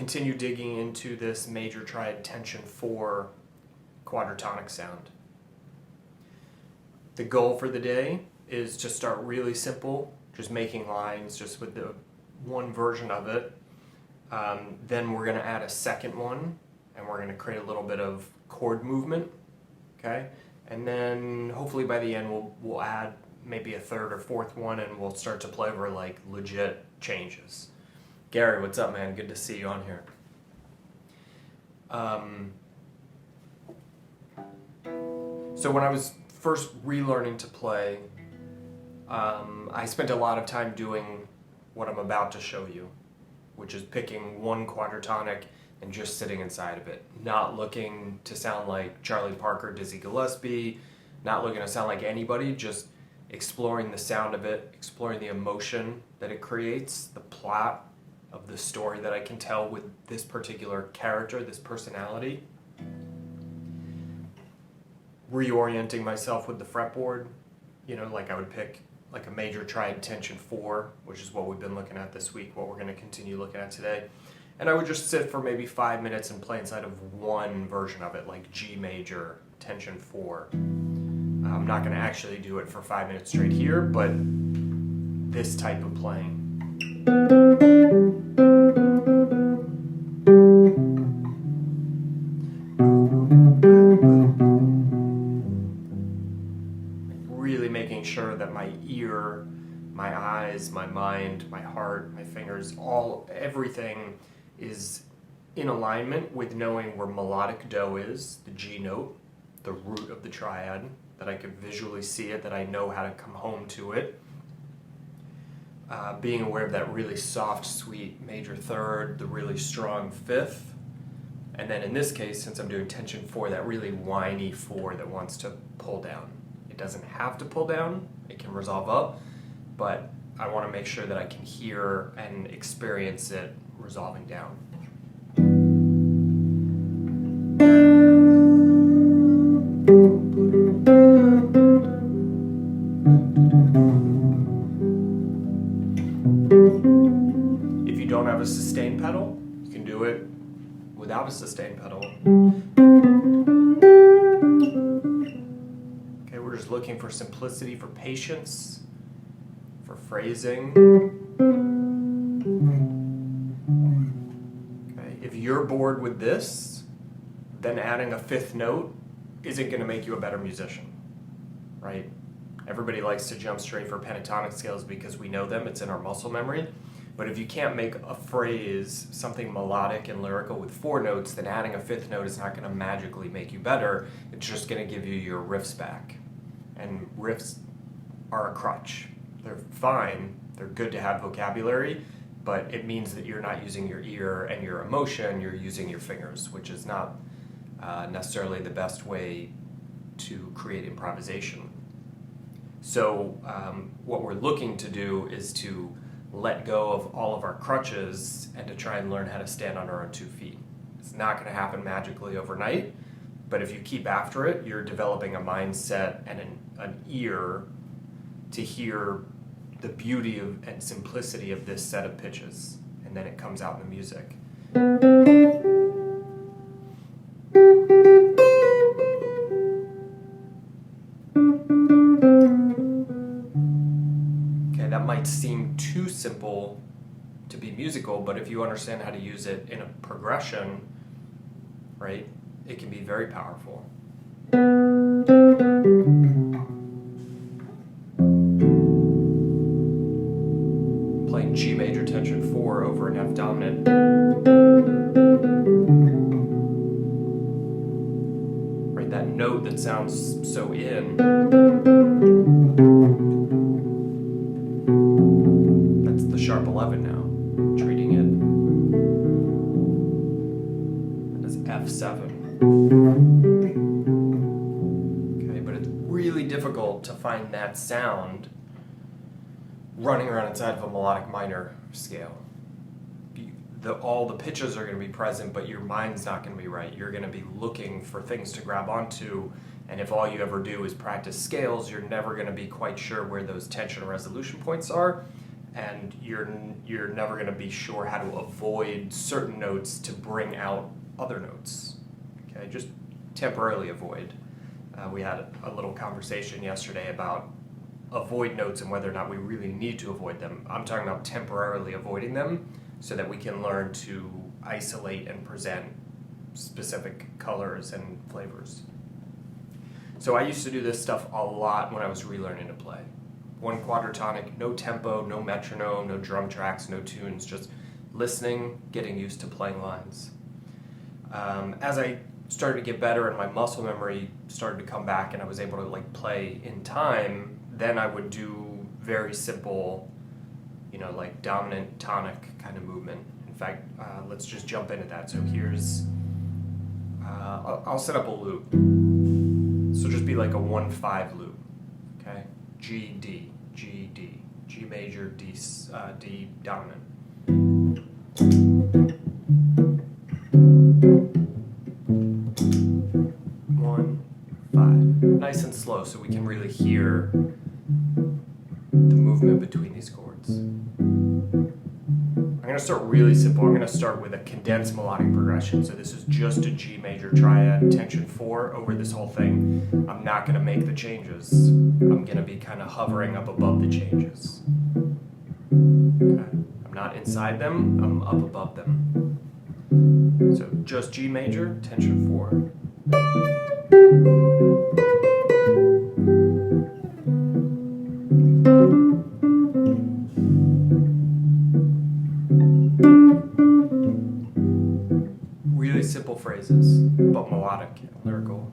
continue digging into this major triad tension 4 quadratonic sound. The goal for the day is to start really simple, just making lines just with the one version of it. Then we're going to add a second one, and we're going to create a little bit of chord movement, okay? And then hopefully by the end we'll add maybe a third or fourth one, and we'll start to play over like legit changes. Gary, what's up, man? Good to see you on here. So when I was first relearning to play, I spent a lot of time doing what I'm about to show you, which is picking one quadratonic and just sitting inside of it, not looking to sound like Charlie Parker, Dizzy Gillespie, not looking to sound like anybody, just exploring the sound of it, exploring the emotion that it creates, the plot of the story that I can tell with this particular character, this personality. Reorienting myself with the fretboard, like I would pick like a major triad tension 4, which is what we've been looking at this week, what we're going to continue looking at today. And I would just sit for maybe 5 minutes and play inside of one version of it, like G major tension 4. I'm not going to actually do it for 5 minutes straight here, but this type of playing. Really making sure that my ear, my eyes, my mind, my heart, my fingers, everything is in alignment with knowing where melodic do is, the G note, the root of the triad, that I could visually see it, that I know how to come home to it. Being aware of that really soft, sweet major third, the really strong fifth, and then in this case, since I'm doing tension 4, that really whiny 4 that wants to pull down. It doesn't have to pull down, it can resolve up, but I want to make sure that I can hear and experience it resolving down. If you don't have a sustain pedal, you can do it without a sustain pedal. Okay, we're just looking for simplicity, for patience, for phrasing. Okay, if you're bored with this, then adding a fifth note isn't going to make you a better musician, right? Everybody likes to jump straight for pentatonic scales because we know them, it's in our muscle memory. But if you can't make a phrase something melodic and lyrical with 4 notes, then adding a fifth note is not going to magically make you better. It's just going to give you your riffs back. And riffs are a crutch. They're fine, they're good to have vocabulary, but it means that you're not using your ear and your emotion, you're using your fingers, which is not necessarily the best way to create improvisation. So what we're looking to do is to let go of all of our crutches and to try and learn how to stand on our own 2 feet. It's not going to happen magically overnight, but if you keep after it, you're developing a mindset and an ear to hear the beauty and simplicity of this set of pitches, and then it comes out in the music. That might seem too simple to be musical, but if you understand how to use it in a progression, right, it can be very powerful. Playing G major tension 4 over an F dominant. Right, that note that sounds so in. Sharp 11 now, treating it as F7. Okay, but it's really difficult to find that sound running around inside of a melodic minor scale. All the pitches are going to be present, but your mind's not going to be right. You're going to be looking for things to grab onto, and if all you ever do is practice scales, you're never going to be quite sure where those tension resolution points are. and you're never going to be sure how to avoid certain notes to bring out other notes. Okay, just temporarily avoid. We had a little conversation yesterday about avoid notes and whether or not we really need to avoid them. I'm talking about temporarily avoiding them so that we can learn to isolate and present specific colors and flavors. So I used to do this stuff a lot when I was relearning to play. One quadratonic, no tempo, no metronome, no drum tracks, no tunes, just listening, getting used to playing lines. As I started to get better and my muscle memory started to come back and I was able to play in time, then I would do very simple, like dominant tonic kind of movement. In fact, let's just jump into that. So here's, I'll set up a loop. So just be like a 1-5 loop, okay? G, D, G, D, G major, D, D dominant. 1, 5. Nice and slow so we can really hear the movement between these chords. I'm going to start really simple. I'm going to start with a condensed melodic progression. So this is just a G major triad, tension 4 over this whole thing. I'm not going to make the changes. I'm going to be kind of hovering up above the changes. Okay. I'm not inside them, I'm up above them. So just G major, tension 4. Really simple phrases, but melodic and lyrical.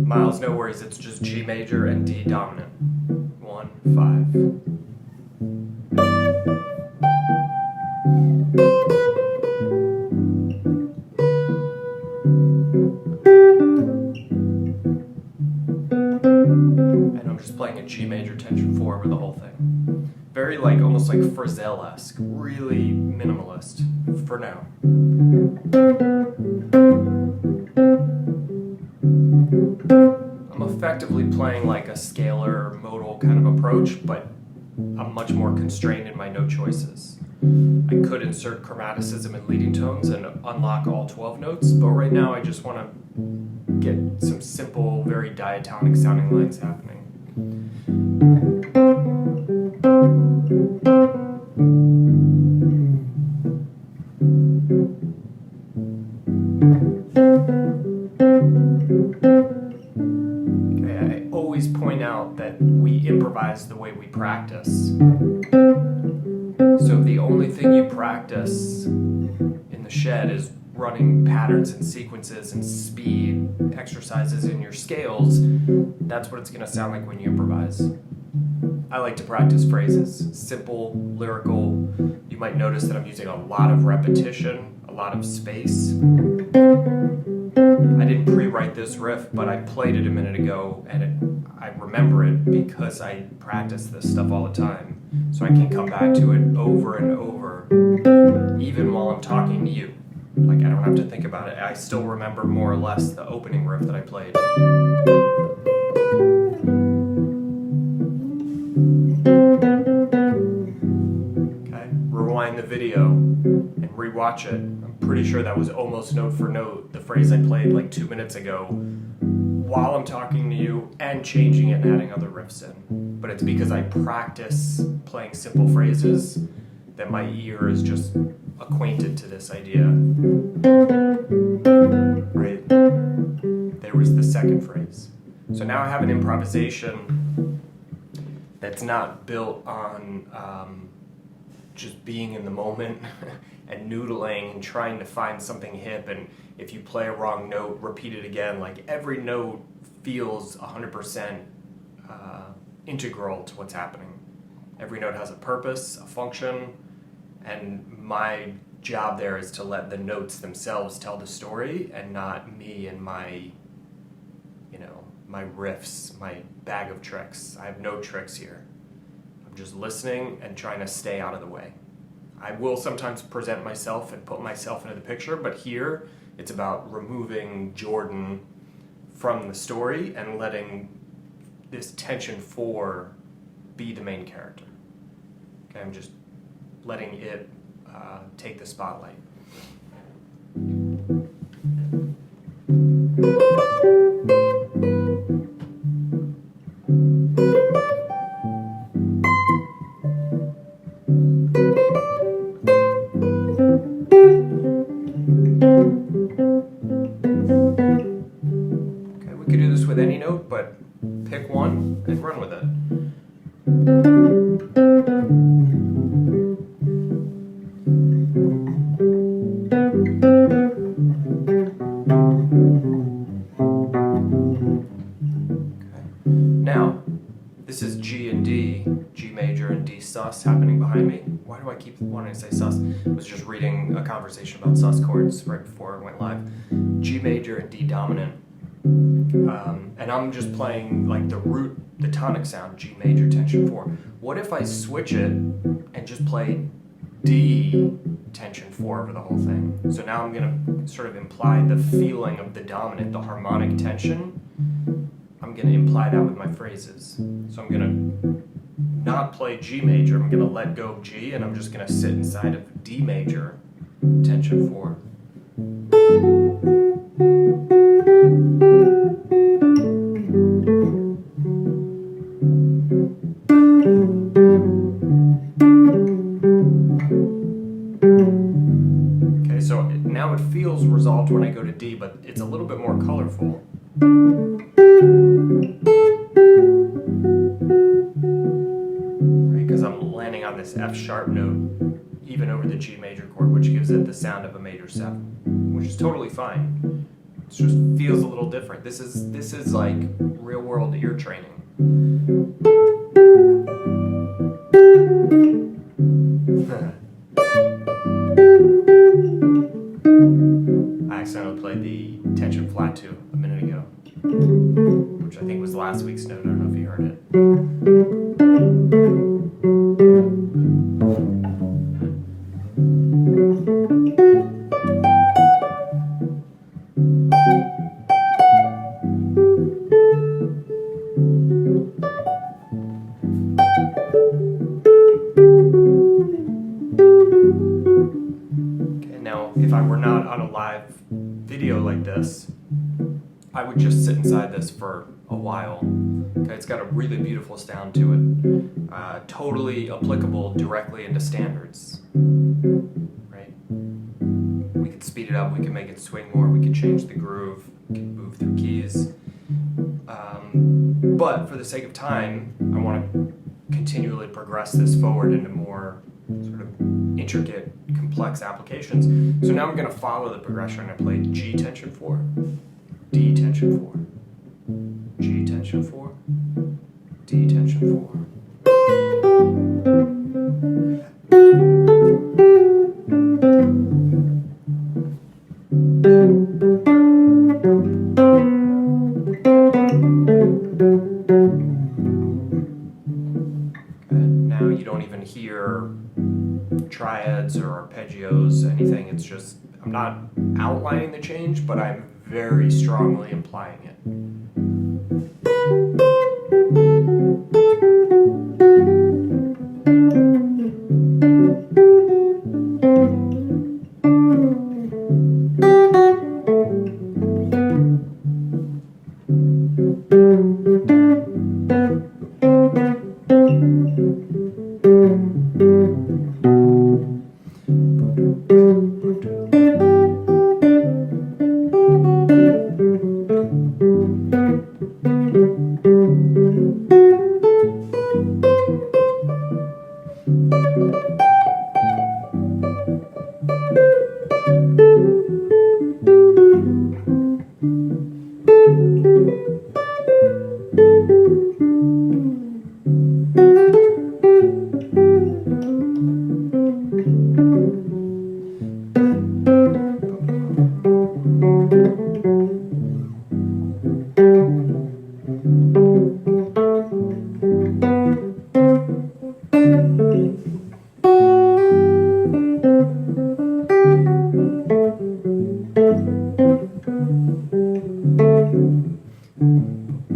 Miles, no worries, it's just G major and D dominant. 1, 5. And I'm just playing a G major tension 4 over the whole thing. Very almost like Frizzell-esque, really minimalist for now. I'm effectively playing like a scalar modal kind of approach, but I'm much more constrained in my note choices. I could insert chromaticism and leading tones and unlock all 12 notes, but right now I just want to get some simple, very diatonic sounding lines happening. Okay, I always point out that we improvise the way we practice. So if the only thing you practice in the shed is running patterns and sequences and speed exercises in your scales, that's what it's going to sound like when you improvise. I like to practice phrases, simple, lyrical. You might notice that I'm using a lot of repetition, a lot of space. I didn't pre-write this riff, but I played it a minute ago, and I remember it because I practice this stuff all the time. So I can come back to it over and over, even while I'm talking to you. I don't have to think about it. I still remember more or less the opening riff that I played. Okay, rewind the video and rewatch it. I'm pretty sure that was almost note for note the phrase I played 2 minutes ago while I'm talking to you and changing it and adding other riffs in. But it's because I practice playing simple phrases that my ear is just acquainted to this idea. Right? There was the second phrase. So now I have an improvisation that's not built on just being in the moment and noodling and trying to find something hip, and if you play a wrong note, repeat it again. Every note feels 100% integral to what's happening. Every note has a purpose, a function, and my job there is to let the notes themselves tell the story and not me and my riffs, my bag of tricks. I have no tricks here. I'm just listening and trying to stay out of the way. I will sometimes present myself and put myself into the picture, but here it's about removing Jordan from the story and letting this tension 4 be the main character. Okay, I'm just letting it take the spotlight. Okay, we could do this with any note, but pick one and run with it. Now, this is G and D, G major and D sus happening behind me. Why do I keep wanting to say sus? I was just reading a conversation about sus chords right before I went live. G major and D dominant. And I'm just playing like the root, the tonic sound, G major, tension 4. What if I switch it and just play D, tension 4 over the whole thing? So now I'm going to sort of imply the feeling of the dominant, the harmonic tension. I'm going to imply that with my phrases. So I'm going to not play G major, I'm going to let go of G, and I'm just going to sit inside of D major, tension 4. Okay, so now it feels resolved when I go to D, but it's a little bit more colorful. Because I'm landing on this F sharp note even over the G major chord, which gives it the sound of a major 7, which is totally fine. It just feels a little different. This is like real world ear training. I accidentally played the tension flat 2 a minute ago, which I think was last week's note. I don't know if you heard it. Okay, now if I were not on a live video like this, I would just sit inside this for a while. Okay, it's got a really beautiful sound to it. Totally applicable directly into standards. Right? We could speed it up, we can make it swing more, we could change the groove, we can move through keys. But for the sake of time, I want to continually progress this forward into more sort of intricate, complex applications. So now I'm going to follow the progression. I play G tension 4, D tension 4, G tension 4, D tension 4. Now you don't even hear triads or arpeggios, anything. It's just, I'm not outlining the change, but I'm very strongly implying it.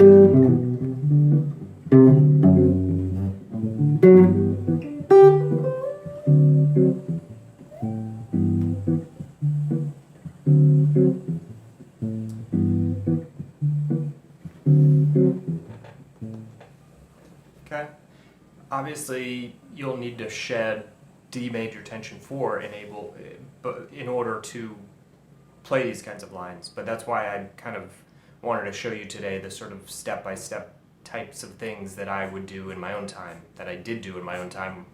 Okay. Obviously, you'll need to shed D major tension 4 in order to play these kinds of lines. But that's why I kind of wanted to show you today the sort of step-by-step types of things that I would do in my own time, that I did do in my own time,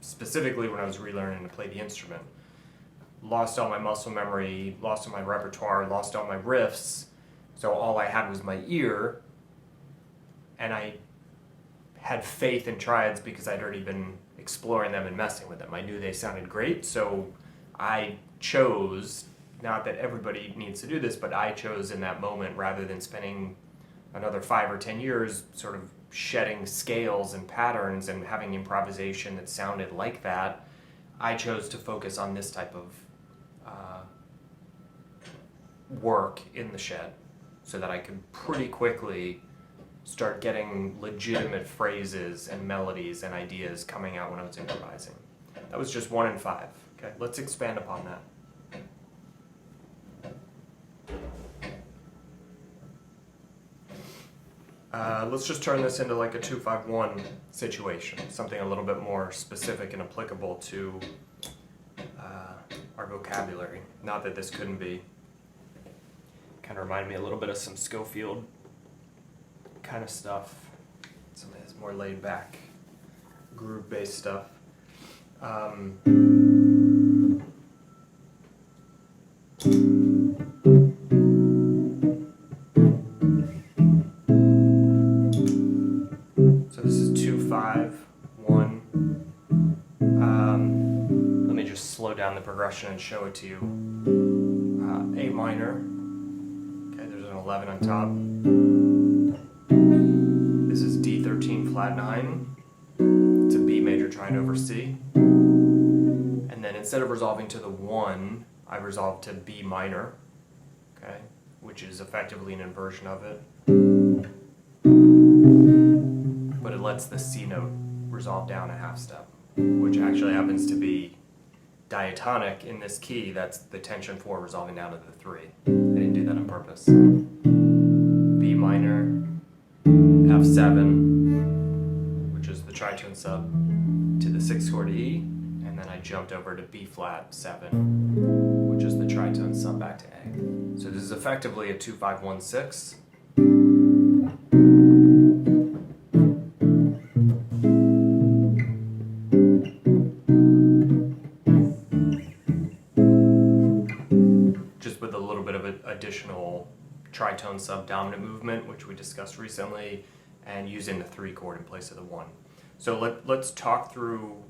specifically when I was relearning to play the instrument. Lost all my muscle memory, lost all my repertoire, lost all my riffs, so all I had was my ear, and I had faith in triads because I'd already been exploring them and messing with them. I knew they sounded great, so I chose, not that everybody needs to do this, but I chose in that moment, rather than spending another 5 or 10 years sort of shedding scales and patterns and having improvisation that sounded like that, I chose to focus on this type of work in the shed so that I could pretty quickly start getting legitimate phrases and melodies and ideas coming out when I was improvising. That was just 1 in 5. Okay, let's expand upon that. Let's just turn this into like a 2-5-1 situation, something a little bit more specific and applicable to our vocabulary. Not that this couldn't be. Kind of reminded me a little bit of some Schofield kind of stuff. Some of his more laid back, groove-based stuff. So this is 2-5-1. Let me just slow down the progression and show it to you. A minor. Okay, there's an 11 on top. This is D13 flat 9. It's a B major triad over C. And then instead of resolving to the 1, I resolve to B minor, okay, which is effectively an inversion of it. But it lets the C note resolve down a half step, which actually happens to be diatonic in this key. That's the tension 4 resolving down to the 3. I didn't do that on purpose. B minor, F7, which is the tritone sub, to the 6th chord E, and then I jumped over to B flat 7, which is the tritone sub back to A. So this is effectively a 2-5-1-6. Just with a little bit of an additional tritone sub-dominant movement, which we discussed recently, and using the 3 chord in place of the 1. So let's talk through,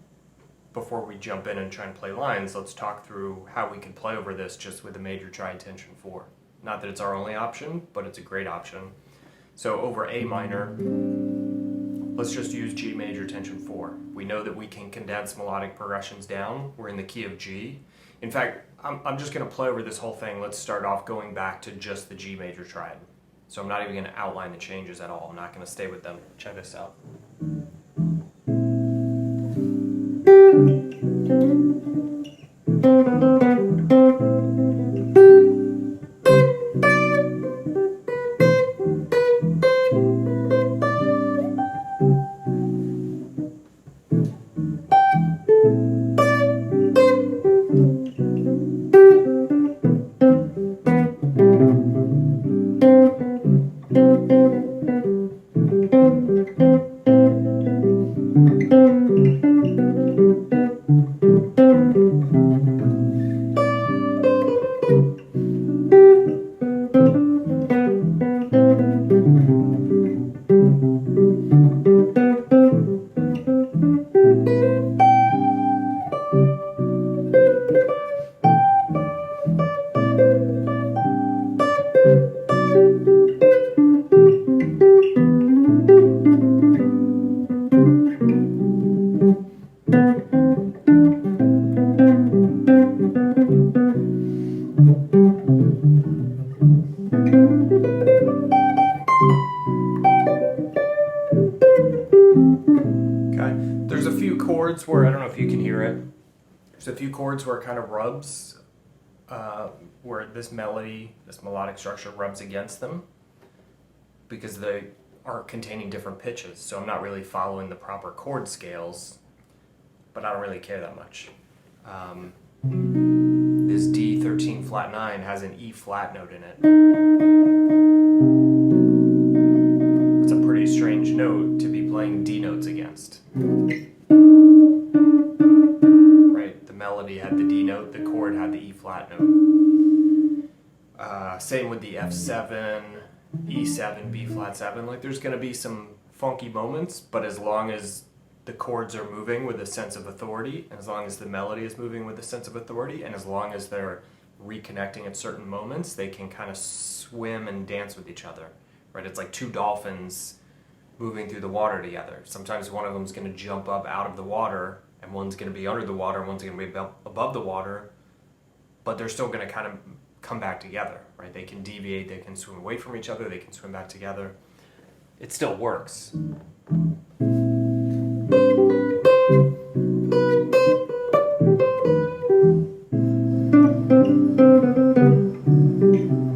before we jump in and try and play lines, let's talk through how we can play over this just with a major triad tension 4. Not that it's our only option, but it's a great option. So over A minor, let's just use G major tension 4. We know that we can condense melodic progressions down. We're in the key of G. In fact, I'm just going to play over this whole thing. Let's start off going back to just the G major triad. So I'm not even going to outline the changes at all. I'm not going to stay with them. Check this out. chords where, I don't know if you can hear it, there's a few chords where it kind of rubs, where this melody, this melodic structure rubs against them because they are containing different pitches. So I'm not really following the proper chord scales, but I don't really care that much. This D13 flat 9 has an E flat note in it. It's a pretty strange note to be playing D notes against. Right, the melody had the D note, the chord had the E flat note. Same with the F7, E7, B flat 7. Like, there's going to be some funky moments, but as long as the chords are moving with a sense of authority, and as long as the melody is moving with a sense of authority, and as long as they're reconnecting at certain moments, they can kind of swim and dance with each other, right? It's like two dolphins moving through the water together. Sometimes one of them's going to jump up out of the water, and one's going to be under the water, and one's going to be above the water, but they're still going to kind of come back together, right? They can deviate, they can swim away from each other, they can swim back together. It still works.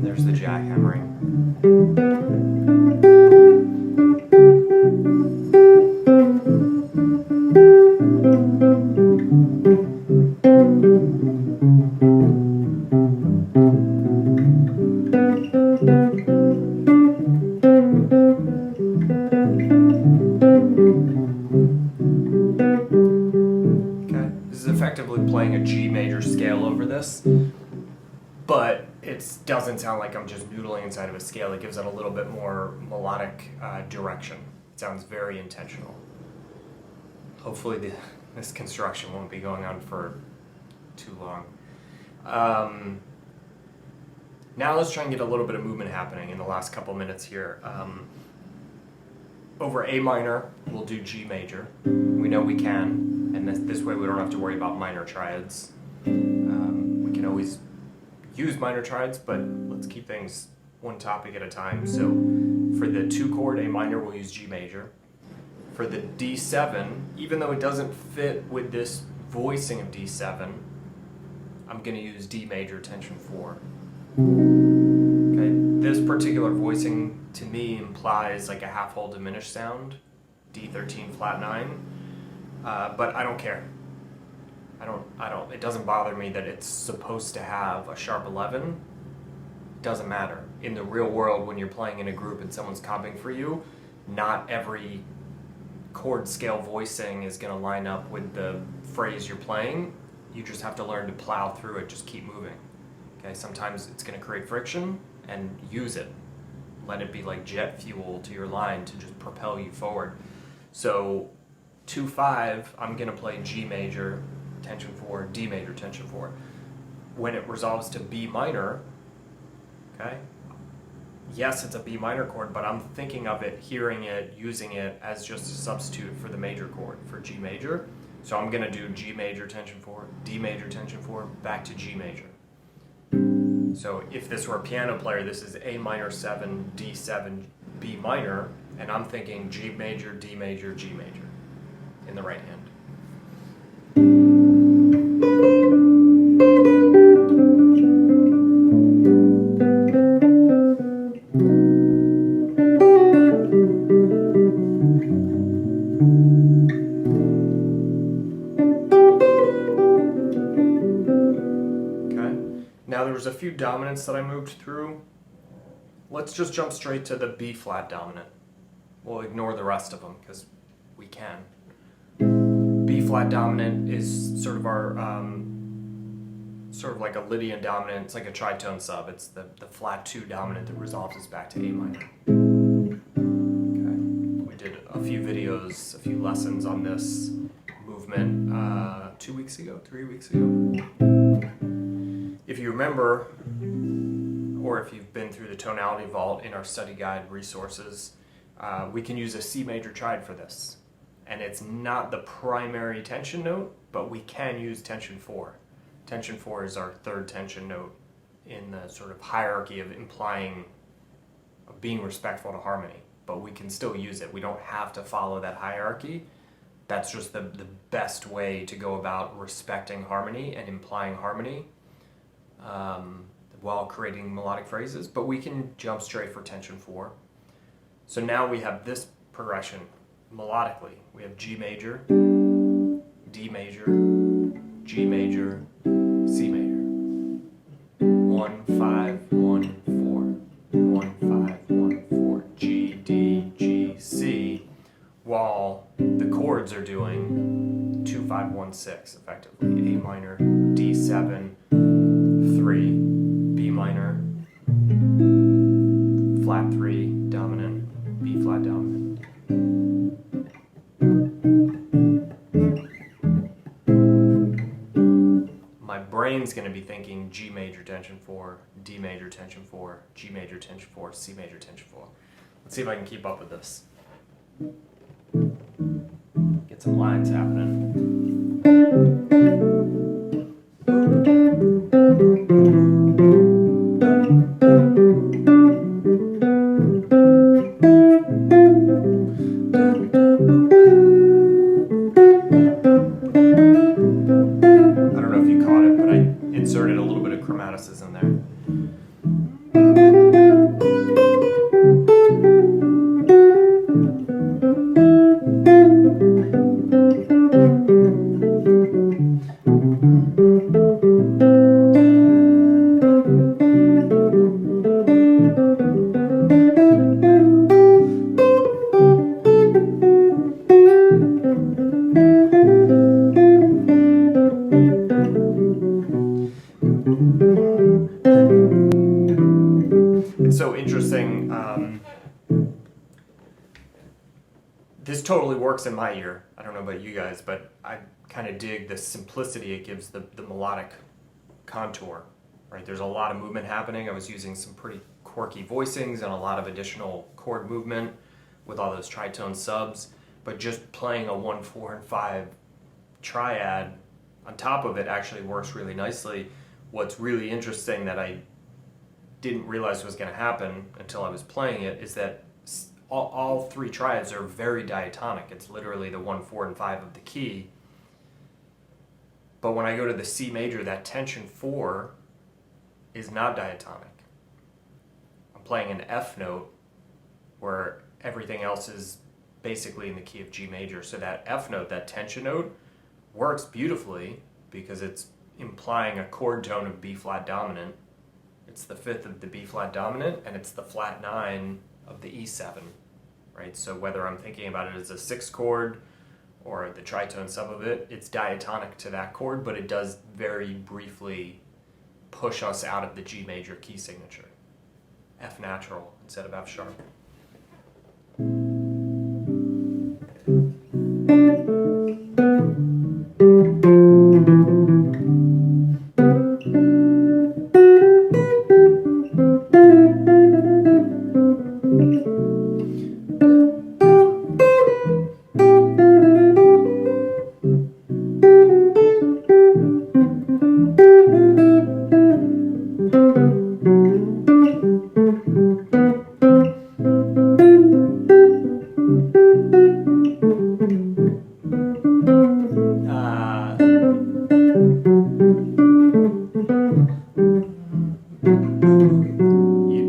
There's the jackhammering. Okay, this is effectively playing a G major scale over this, but it doesn't sound like I'm just noodling inside of a scale. It gives it a little bit more melodic direction. It sounds very intentional. Hopefully this construction won't be going on for too long. Now let's try and get a little bit of movement happening in the last couple minutes here. Over A minor, we'll do G major. We know we can, and this way we don't have to worry about minor triads. We can always use minor triads, but let's keep things one topic at a time. So for the 2-chord A minor, we'll use G major. For the D7, even though it doesn't fit with this voicing of D7, I'm going to use D major tension 4. Okay, this particular voicing to me implies like a half-whole diminished sound, D13 flat 9, but I don't care. It doesn't bother me that it's supposed to have a sharp 11. Doesn't matter. In the real world, when you're playing in a group and someone's comping for you, not every chord scale voicing is going to line up with the phrase you're playing. You just have to learn to plow through it, just keep moving. Okay, sometimes it's going to create friction, and use it. Let it be like jet fuel to your line to just propel you forward. So 2-5, I'm going to play G major tension 4, D major tension 4. When it resolves to B minor, okay, yes, it's a B minor chord, but I'm thinking of it, hearing it, using it as just a substitute for the major chord, for G major. So I'm going to do G major tension 4, D major tension 4, back to G major. So if this were a piano player, this is A minor 7, D7, B minor, and I'm thinking G major, D major, G major in the right hand. Now there was a few dominants that I moved through. Let's just jump straight to the B flat dominant. We'll ignore the rest of them because we can. B flat dominant is sort of our, sort of like a Lydian dominant. It's like a tritone sub. It's the flat 2 dominant that resolves us back to A minor. Okay. We did a few videos, a few lessons on this movement 2 weeks ago, 3 weeks ago. If you remember, or if you've been through the tonality vault in our study guide resources, we can use a C major triad for this. And it's not the primary tension note, but we can use tension 4. Tension 4 is our third tension note in the sort of hierarchy of implying of being respectful to harmony, but we can still use it. We don't have to follow that hierarchy, That's just the best way to go about respecting harmony and implying harmony while creating melodic phrases. But we can jump straight for tension 4. So now we have this progression melodically. We have G major, D major, G major, C major. 1, 5, 1, 4. 1, 5, 1, 4. G, D, G, C. While the chords are doing 2, 5, 1, 6 effectively. A minor, D7, 3, B minor, flat 3, dominant, B flat dominant. My brain's going to be thinking G major tension 4, D major tension 4, G major tension 4, C major tension 4. Let's see if I can keep up with this. Get some lines happening. I don't know if you caught it, but I inserted a little bit of chromaticism there. It's so interesting. This totally works in my ear. I don't know about you guys, but I kind of dig the simplicity it gives the melodic contour. Right? There's a lot of movement happening. I was using some pretty quirky voicings and a lot of additional chord movement with all those tritone subs, but just playing a 1, 4, and 5 triad on top of it actually works really nicely. What's really interesting that I didn't realize was going to happen until I was playing it is that all 3 triads are very diatonic. It's literally the 1, 4, and 5 of the key. But when I go to the C major, that tension 4 is not diatonic. I'm playing an F note where everything else is basically in the key of G major. So that F note, that tension note, works beautifully because it's implying a chord tone of B flat dominant. It's the 5th of the B flat dominant, and it's the flat 9 of the E7, right? So whether I'm thinking about it as a 6th chord or the tritone sub of it, it's diatonic to that chord, but it does very briefly push us out of the G major key signature. F natural instead of F sharp.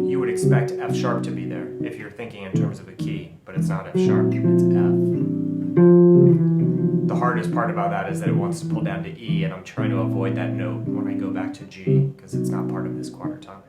You would expect F sharp to be there if you're thinking in terms of a key, but it's not F sharp, it's F. The hardest part about that is that it wants to pull down to E, and I'm trying to avoid that note when I go back to G because it's not part of this quadratonic.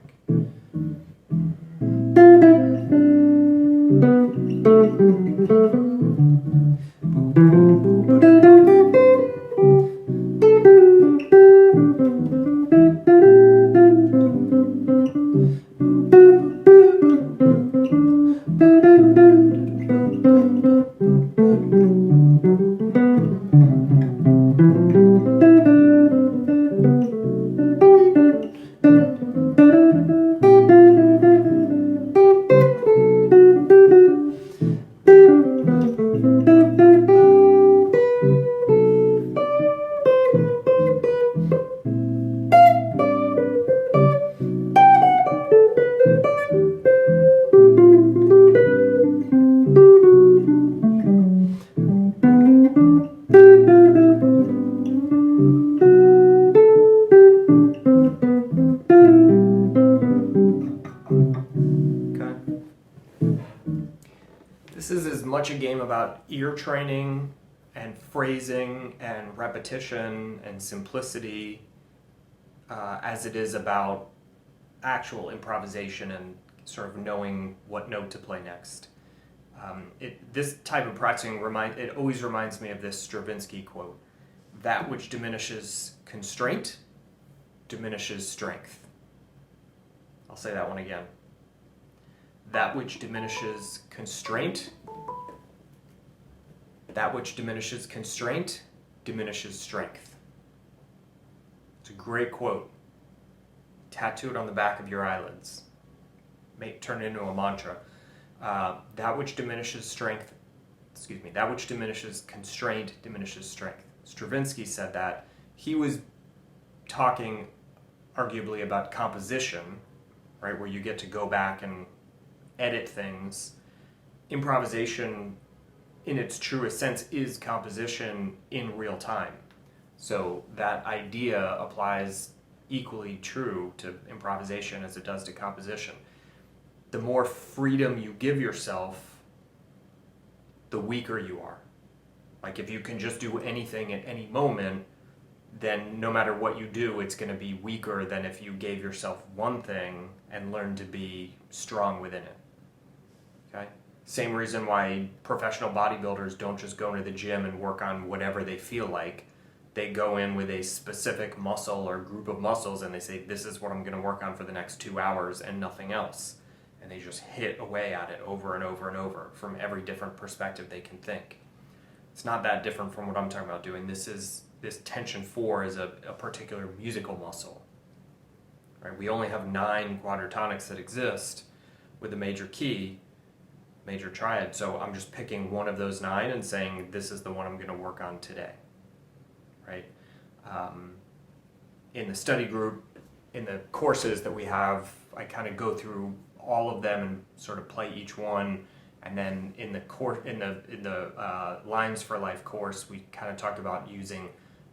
This is as much a game about ear training and phrasing and repetition and simplicity as it is about actual improvisation and sort of knowing what note to play next. This type of practicing it always reminds me of this Stravinsky quote: "That which diminishes constraint diminishes strength." I'll say that one again. That which diminishes constraint, that which diminishes constraint diminishes strength. It's a great quote. Tattoo it on the back of your eyelids. Turn it into a mantra. That which diminishes constraint diminishes strength. Stravinsky said that. He was talking arguably about composition, right, where you get to go back and edit things. Improvisation, in its truest sense, is composition in real time. So that idea applies equally true to improvisation as it does to composition. The more freedom you give yourself, the weaker you are. Like if you can just do anything at any moment, then no matter what you do, it's going to be weaker than if you gave yourself one thing and learned to be strong within it. Okay? Same reason why professional bodybuilders don't just go into the gym and work on whatever they feel like. They go in with a specific muscle or group of muscles and they say, this is what I'm going to work on for the next 2 hours and nothing else. And they just hit away at it over and over and over from every different perspective they can think. It's not that different from what I'm talking about doing. This tension 4 is a particular musical muscle. Right? We only have 9 quadratonics that exist with a major key, major triad. So I'm just picking one of those 9 and saying, this is the one I'm going to work on today. Right? In the study group, in the courses that we have, I kind of go through all of them and sort of play each one. And then in the Lines for Life course, we kind of talked about using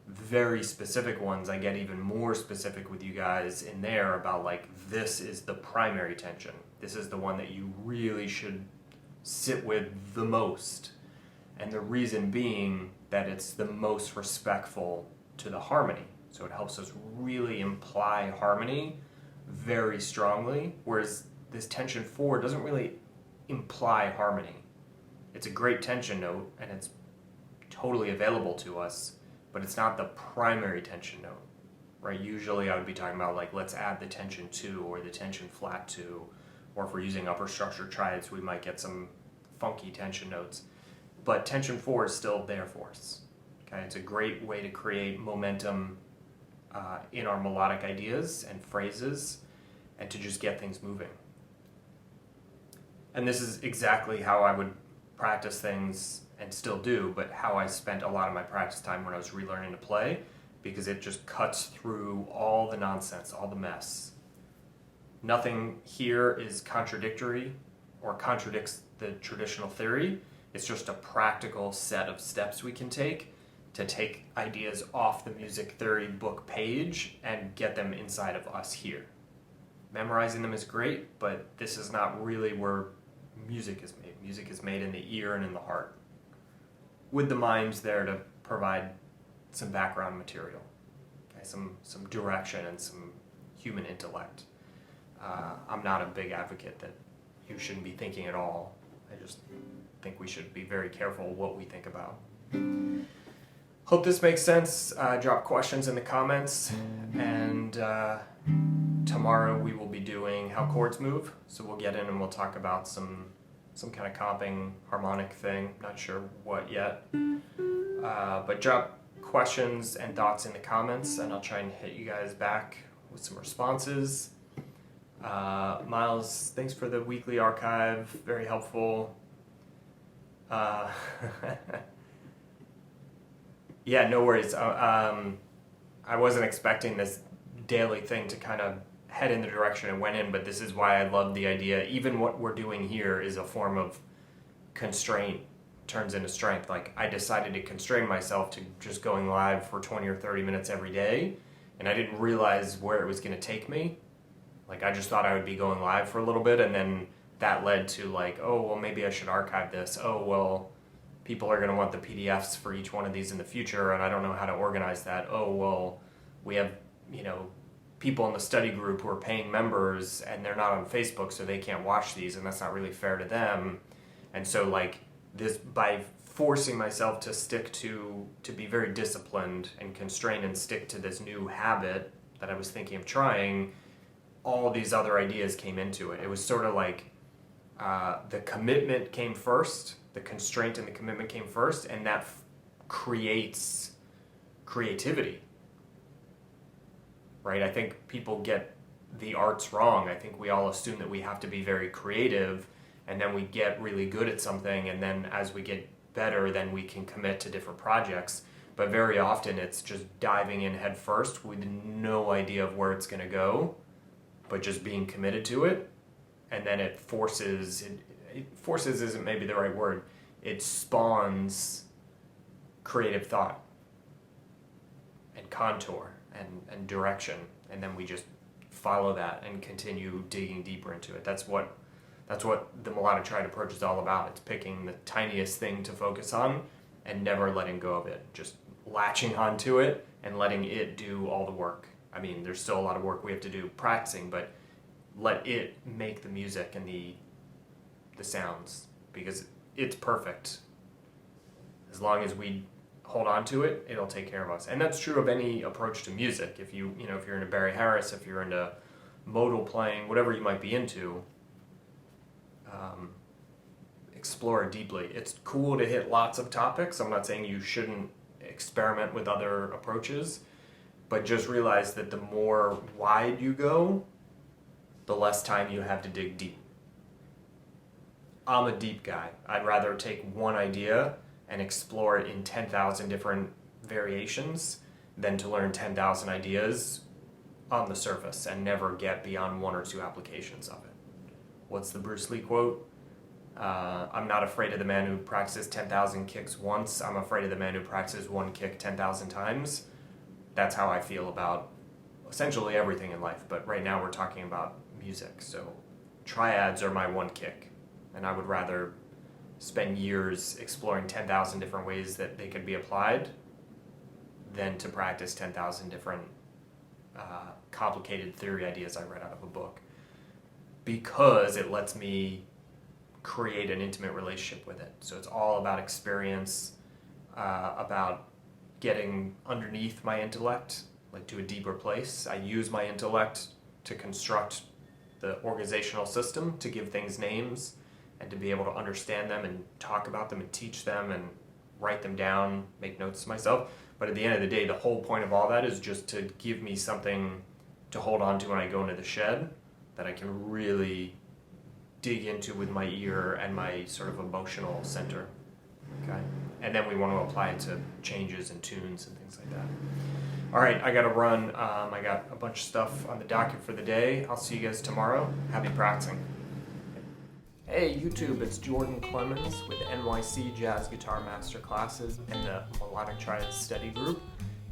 very specific ones. I get even more specific with you guys in there about like, this is the primary tension. This is the one that you really should sit with the most. And the reason being that it's the most respectful to the harmony. So it helps us really imply harmony very strongly, whereas this tension 4 doesn't really imply harmony. It's a great tension note and it's totally available to us, but it's not the primary tension note, right? Usually I would be talking about like, let's add the tension 2 or the tension flat 2, or if we're using upper structure triads, we might get some funky tension notes. But tension 4 is still there for us. Okay, it's a great way to create momentum in our melodic ideas and phrases and to just get things moving. And this is exactly how I would practice things and still do, but how I spent a lot of my practice time when I was relearning to play, because it just cuts through all the nonsense, all the mess. Nothing here is contradictory or contradicts the traditional theory. It's just a practical set of steps we can take to take ideas off the music theory book page and get them inside of us here. Memorizing them is great, but this is not really where music is made. Music is made in the ear and in the heart, with the mind there to provide some background material, okay, some direction and some human intellect. I'm not a big advocate that you shouldn't be thinking at all. I just think we should be very careful what we think about. Hope this makes sense. Drop questions in the comments, and tomorrow we will be doing how chords move. So we'll get in and we'll talk about some kind of comping harmonic thing. Not sure what yet, but drop questions and thoughts in the comments, and I'll try and hit you guys back with some responses. Miles, thanks for the weekly archive. Very helpful. Yeah, no worries. I wasn't expecting this daily thing to kind of head in the direction it went in, but this is why I love the idea. Even what we're doing here is a form of constraint turns into strength. Like, I decided to constrain myself to just going live for 20 or 30 minutes every day, and I didn't realize where it was going to take me. Like, I just thought I would be going live for a little bit, and then that led to like, oh, well, maybe I should archive this. Oh, well, people are going to want the PDFs for each one of these in the future, and I don't know how to organize that. Oh, well, we have, people in the study group who are paying members and they're not on Facebook, so they can't watch these, and that's not really fair to them. And so like this, by forcing myself to stick to be very disciplined and constrained and stick to this new habit that I was thinking of trying, all these other ideas came into it. It was sort of like the commitment came first, the constraint and the commitment came first, and that creates creativity. Right? I think people get the arts wrong. I think we all assume that we have to be very creative, and then we get really good at something, and then as we get better, then we can commit to different projects. But very often it's just diving in head first with no idea of where it's going to go, but just being committed to it. And then it forces isn't maybe the right word. It spawns creative thought and contour and direction. And then we just follow that and continue digging deeper into it. That's what the melodic triad approach is all about. It's picking the tiniest thing to focus on and never letting go of it. Just latching onto it and letting it do all the work. I mean, there's still a lot of work we have to do practicing, but let it make the music and the sounds, because it's perfect. As long as we hold on to it, it'll take care of us. And that's true of any approach to music. If you're into Barry Harris, if you're into modal playing, whatever you might be into, explore it deeply. It's cool to hit lots of topics. I'm not saying you shouldn't experiment with other approaches, but just realize that the more wide you go, the less time you have to dig deep. I'm a deep guy. I'd rather take one idea and explore it in 10,000 different variations than to learn 10,000 ideas on the surface and never get beyond one or two applications of it. What's the Bruce Lee quote? I'm not afraid of the man who practices 10,000 kicks once. I'm afraid of the man who practices one kick 10,000 times. That's how I feel about essentially everything in life. But right now we're talking about music. So triads are my one kick. And I would rather spend years exploring 10,000 different ways that they could be applied than to practice 10,000 different complicated theory ideas I read out of a book. Because it lets me create an intimate relationship with it. So it's all about experience, about getting underneath my intellect, like to a deeper place. I use my intellect to construct the organizational system, to give things names, and to be able to understand them and talk about them and teach them and write them down, make notes to myself. But at the end of the day, the whole point of all that is just to give me something to hold on to when I go into the shed that I can really dig into with my ear and my sort of emotional center. Okay? And then we want to apply it to changes and tunes and things like that. All right, I got to run. I got a bunch of stuff on the docket for the day. I'll see you guys tomorrow. Happy practicing. Hey YouTube, it's Jordan Clemens with NYC Jazz Guitar Master Classes and the Melodic Triad Study Group.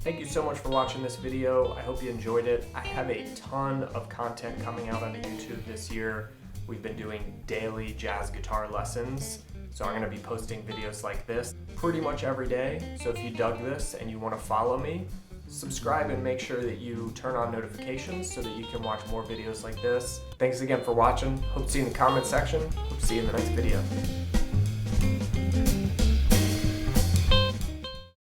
Thank you so much for watching this video. I hope you enjoyed it. I have a ton of content coming out on YouTube this year. We've been doing daily jazz guitar lessons, so I'm going to be posting videos like this pretty much every day. So if you dug this and you want to follow me, subscribe and make sure that you turn on notifications so that you can watch more videos like this. Thanks again for watching. Hope to see you in the comment section. Hope to see you in the next video.